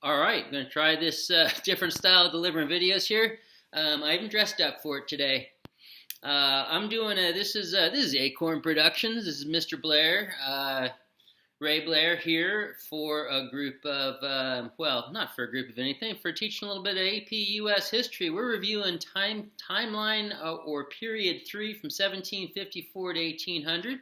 All right, I'm going to try this different style of delivering videos here. I even dressed up for it today. I'm doing this is Acorn Productions. This is Mr. Blair, Ray Blair here for a group of well, not for a group of anything, for teaching a little bit of AP U.S. history. We're reviewing timeline or period 3 from 1754 to 1800.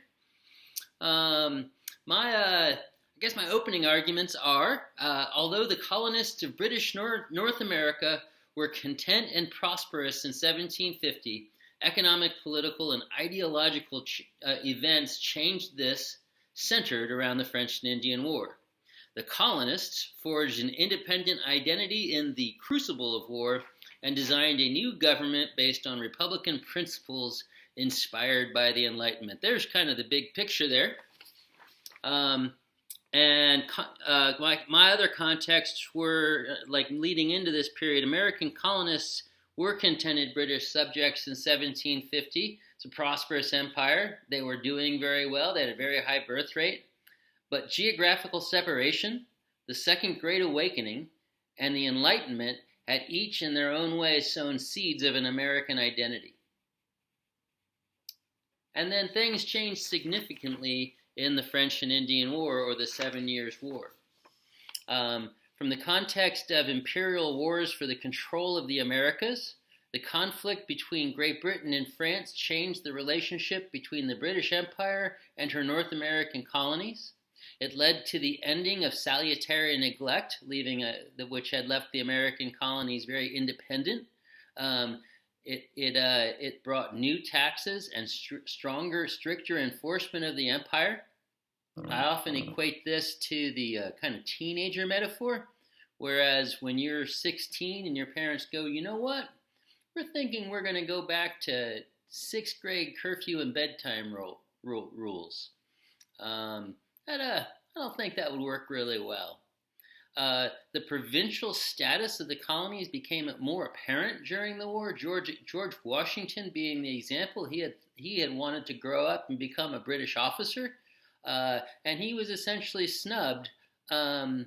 I guess my opening arguments are, although the colonists of British North America were content and prosperous in 1750, economic, political, and ideological events changed this, centered around the French and Indian War. The colonists forged an independent identity in the crucible of war and designed a new government based on Republican principles inspired by the Enlightenment. There's kind of the big picture there. My other contexts were, like leading into this period, American colonists were contented British subjects in 1750. It's a prosperous empire. They were doing very well. They had a very high birth rate. But geographical separation, the Second Great Awakening, and the Enlightenment had each in their own way sown seeds of an American identity. And then things changed significantly in the French and Indian War, or the 7 Years' War. From the context of imperial wars for the control of the Americas, the conflict between Great Britain and France changed the relationship between the British Empire and her North American colonies. It led to the ending of salutary neglect, which had left the American colonies very independent. It brought new taxes and stricter enforcement of the empire. I often equate this to the kind of teenager metaphor, whereas when you're 16 and your parents go, you know what, we're thinking we're going to go back to 6th grade curfew and bedtime rules. I don't think that would work really well. The provincial status of the colonies became more apparent during the war. George Washington being the example, he had wanted to grow up and become a British officer, and he was essentially snubbed, and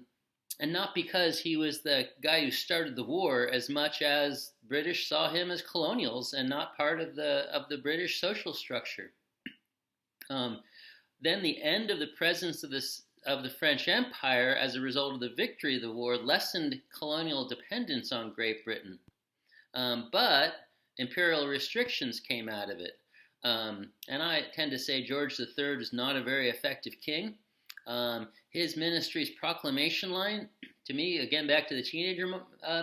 not because he was the guy who started the war, as much as British saw him as colonials and not part of the British social structure. Then the end of the presence of the French Empire as a result of the victory of the war lessened colonial dependence on Great Britain. But imperial restrictions came out of it. And I tend to say George III is not a very effective king. His ministry's proclamation line, to me, again, back to the teenager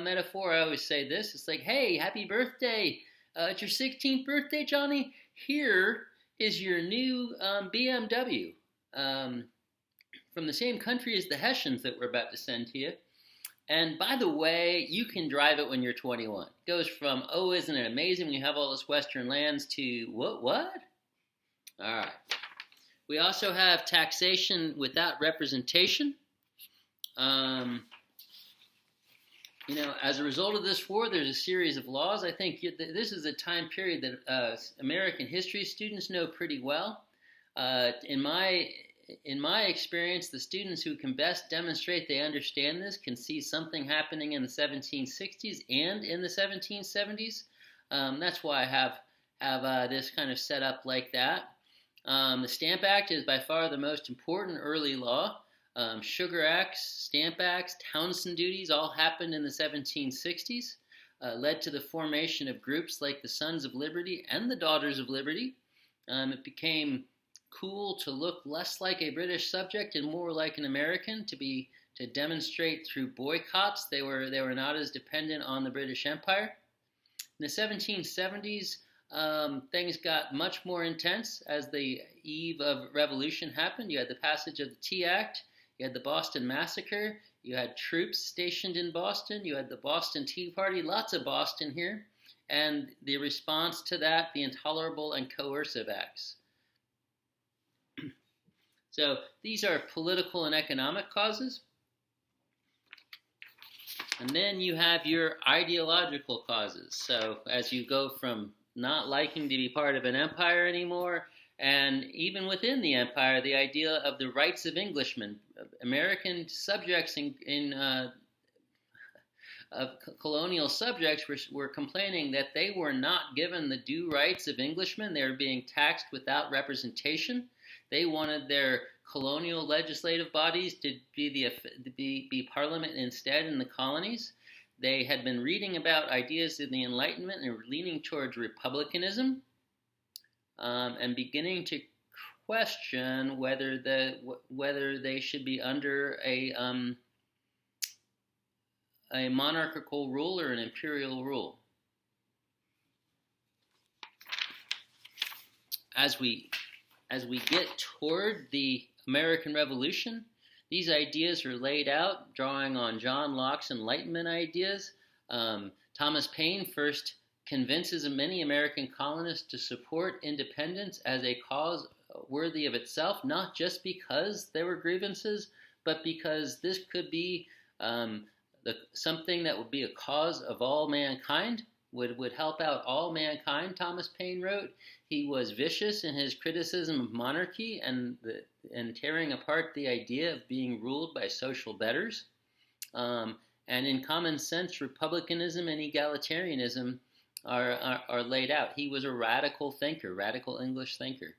metaphor, I always say this. It's like, hey, happy birthday. It's your 16th birthday, Johnny. Here is your new BMW. From the same country as the Hessians that we're about to send to you. And by the way, you can drive it when you're 21. It goes from, oh, isn't it amazing when you have all this Western lands, to what? All right. We also have taxation without representation. As a result of this war, there's a series of laws. I think this is a time period that American history students know pretty well. In my experience, the students who can best demonstrate they understand this can see something happening in the 1760s and in the 1770s. That's why I have this kind of set up like that. The Stamp Act is by far the most important early law. Sugar Acts, Stamp Acts, Townshend duties all happened in the 1760s, led to the formation of groups like the Sons of Liberty and the Daughters of Liberty. It became cool to look less like a British subject and more like an American, to demonstrate through boycotts they were not as dependent on the British Empire. In the 1770s, things got much more intense as the eve of revolution happened. You had the passage of the Tea Act, you had the Boston Massacre, you had troops stationed in Boston, you had the Boston Tea Party, lots of Boston here, and the response to that, the intolerable and coercive acts. So these are political and economic causes. And then you have your ideological causes. So as you go from not liking to be part of an empire anymore, and even within the empire, the idea of the rights of Englishmen, American subjects colonial subjects were complaining that they were not given the due rights of Englishmen. They were being taxed without representation. They wanted their colonial legislative bodies to be parliament instead in the colonies. They had been reading about ideas in the Enlightenment and were leaning towards republicanism, and beginning to question whether they should be under a monarchical rule or an imperial rule. As we get toward the American Revolution, these ideas are laid out, drawing on John Locke's Enlightenment ideas. Thomas Paine first convinces many American colonists to support independence as a cause worthy of itself, not just because there were grievances, but because this could be something that would be a cause of all mankind, would help out all mankind, Thomas Paine wrote. He was vicious in his criticism of monarchy and tearing apart the idea of being ruled by social betters. And in common sense, republicanism and egalitarianism are laid out. He was a radical thinker, radical English thinker.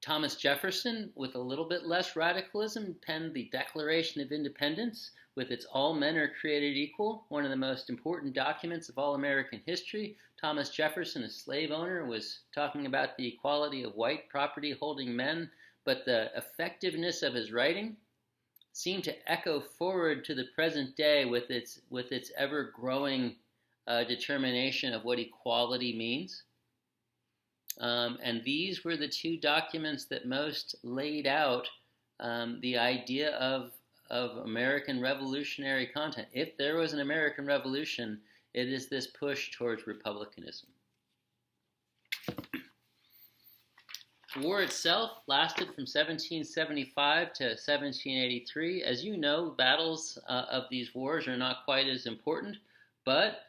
Thomas Jefferson, with a little bit less radicalism, penned the Declaration of Independence with its all men are created equal, one of the most important documents of all American history. Thomas Jefferson, a slave owner, was talking about the equality of white property-holding men, but the effectiveness of his writing seemed to echo forward to the present day with its ever-growing determination of what equality means. And these were the two documents that most laid out the idea of American revolutionary content. If there was an American Revolution, it is this push towards republicanism. The war itself lasted from 1775 to 1783. As you know, battles of these wars are not quite as important, but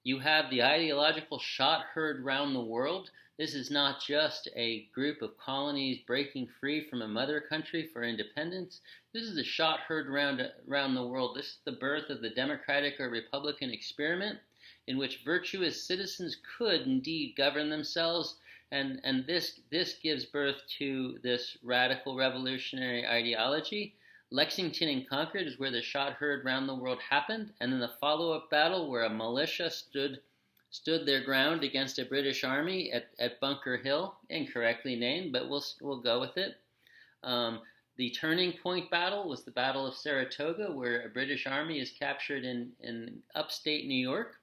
you have the ideological shot heard round the world. This is not just a group of colonies breaking free from a mother country for independence. This is a shot heard around the world. This is the birth of the democratic or republican experiment in which virtuous citizens could indeed govern themselves, and this gives birth to this radical revolutionary ideology. Lexington and Concord is where the shot heard round the world happened, and then the follow-up battle where a militia stood their ground against a British army at Bunker Hill, incorrectly named, but we'll go with it. The turning point battle was the Battle of Saratoga, where a British army is captured in upstate New York,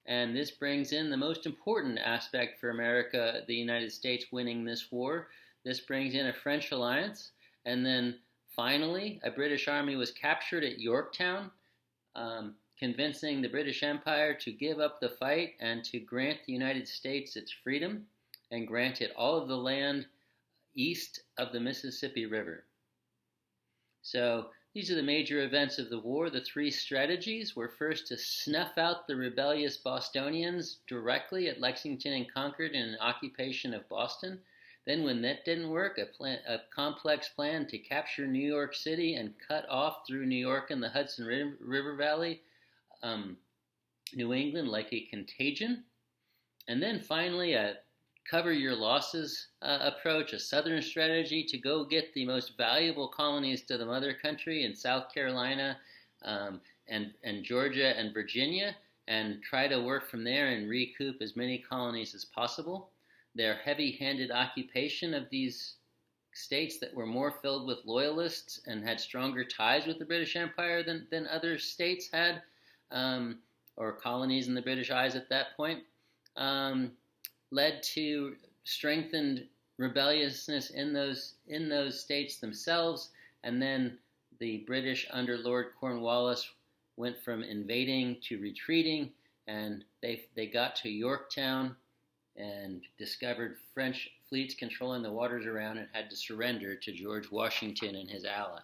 and this brings in the most important aspect for America, the United States winning this war. This brings in a French alliance, and then finally, a British army was captured at Yorktown, convincing the British Empire to give up the fight and to grant the United States its freedom, and grant it all of the land east of the Mississippi River. So these are the major events of the war. The three strategies were first to snuff out the rebellious Bostonians directly at Lexington and Concord in an occupation of Boston. Then when that didn't work, a complex plan to capture New York City and cut off through New York and the Hudson River Valley, New England like a contagion. And then finally a cover your losses approach, a southern strategy to go get the most valuable colonies to the mother country in South Carolina and Georgia and Virginia, and try to work from there and recoup as many colonies as possible. Their heavy-handed occupation of these states that were more filled with loyalists and had stronger ties with the British Empire than other states had, or colonies in the British eyes at that point, led to strengthened rebelliousness in those states themselves. And then the British under Lord Cornwallis went from invading to retreating, and they got to Yorktown and discovered French fleets controlling the waters around and had to surrender to George Washington and his allies.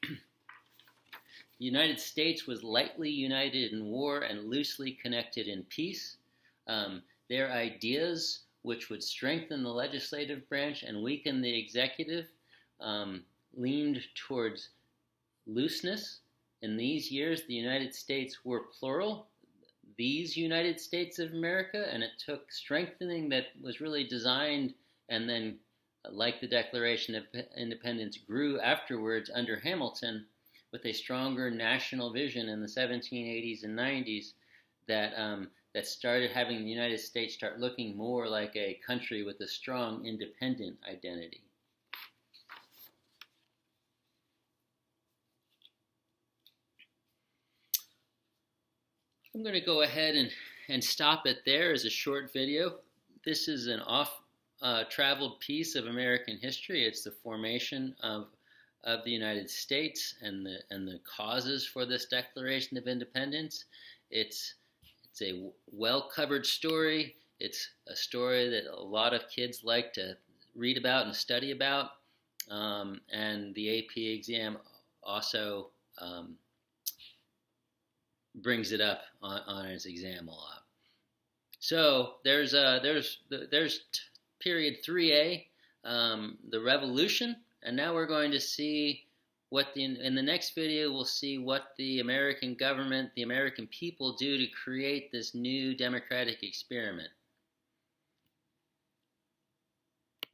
The United States was lightly united in war and loosely connected in peace. Their ideas, which would strengthen the legislative branch and weaken the executive, leaned towards looseness In these years, the United States were plural, these United States of America, and it took strengthening that was really designed and then, like the Declaration of Independence, grew afterwards under Hamilton with a stronger national vision in the 1780s and 90s that started having the United States start looking more like a country with a strong independent identity. I'm going to go ahead and stop it there as a short video. This is an off-traveled piece of American history. It's the formation of the United States and the causes for this Declaration of Independence. It's a well-covered story. It's a story that a lot of kids like to read about and study about, and the AP exam also brings it up on its exam a lot. So there's period 3A, the Revolution, and now we're going to see what in the next video we'll see what the American government, the American people do to create this new democratic experiment.